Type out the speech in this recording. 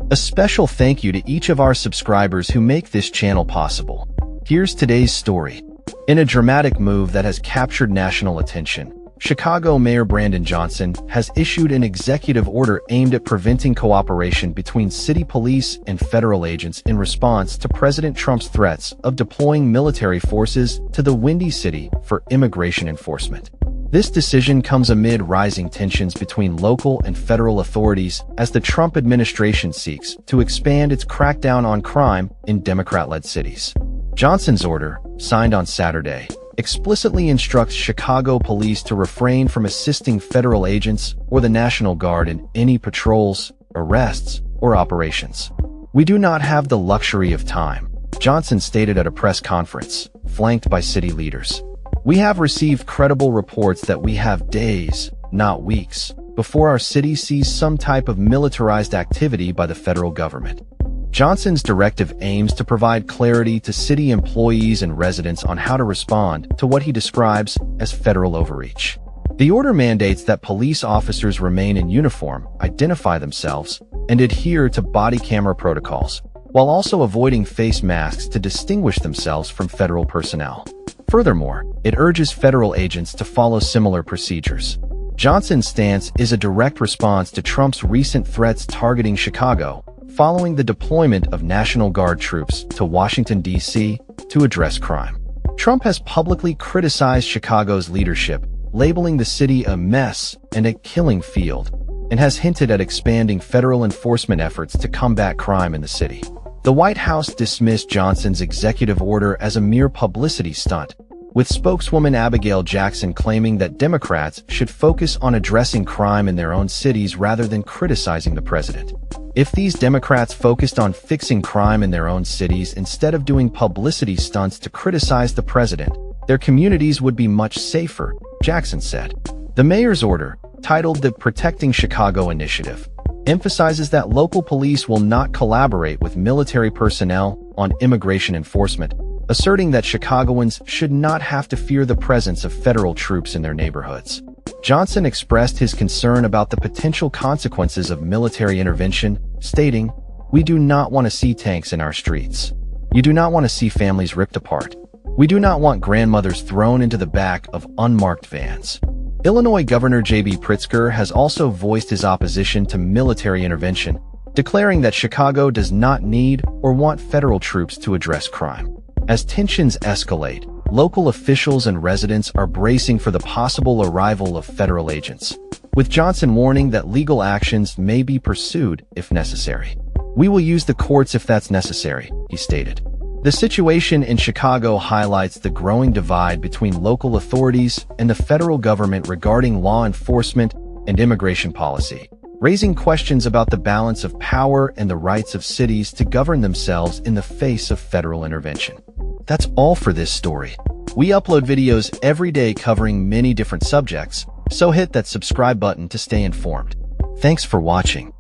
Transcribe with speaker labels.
Speaker 1: A special thank you to each of our subscribers who make this channel possible. Here's today's story. In a dramatic move that has captured national attention, Chicago Mayor Brandon Johnson has issued an executive order aimed at preventing cooperation between city police and federal agents in response to President Trump's threats of deploying military forces to the Windy City for immigration enforcement. This decision comes amid rising tensions between local and federal authorities as the Trump administration seeks to expand its crackdown on crime in Democrat-led cities. Johnson's order, signed on Saturday, explicitly instructs Chicago police to refrain from assisting federal agents or the National Guard in any patrols, arrests, or operations. "We do not have the luxury of time," Johnson stated at a press conference, flanked by city leaders. "We have received credible reports that we have days, not weeks, before our city sees some type of militarized activity by the federal government." Johnson's directive aims to provide clarity to city employees and residents on how to respond to what he describes as federal overreach. The order mandates that police officers remain in uniform, identify themselves, and adhere to body camera protocols, while also avoiding face masks to distinguish themselves from federal personnel. Furthermore, it urges federal agents to follow similar procedures. Johnson's stance is a direct response to Trump's recent threats targeting Chicago, following the deployment of National Guard troops to Washington, D.C. to address crime. Trump has publicly criticized Chicago's leadership, labeling the city a mess and a killing field, and has hinted at expanding federal enforcement efforts to combat crime in the city. The White House dismissed Johnson's executive order as a mere publicity stunt, with spokeswoman Abigail Jackson claiming that Democrats should focus on addressing crime in their own cities rather than criticizing the president. "If these Democrats focused on fixing crime in their own cities instead of doing publicity stunts to criticize the president, their communities would be much safer," Jackson said. The mayor's order, titled the Protecting Chicago Initiative, emphasizes that local police will not collaborate with military personnel on immigration enforcement, asserting that Chicagoans should not have to fear the presence of federal troops in their neighborhoods. Johnson expressed his concern about the potential consequences of military intervention, stating, "We do not want to see tanks in our streets. You do not want to see families ripped apart. We do not want grandmothers thrown into the back of unmarked vans." Illinois Governor J.B. Pritzker has also voiced his opposition to military intervention, declaring that Chicago does not need or want federal troops to address crime. As tensions escalate, local officials and residents are bracing for the possible arrival of federal agents, with Johnson warning that legal actions may be pursued if necessary. "We will use the courts if that's necessary," he stated. The situation in Chicago highlights the growing divide between local authorities and the federal government regarding law enforcement and immigration policy, raising questions about the balance of power and the rights of cities to govern themselves in the face of federal intervention. That's all for this story. We upload videos every day covering many different subjects, so hit that subscribe button to stay informed. Thanks for watching.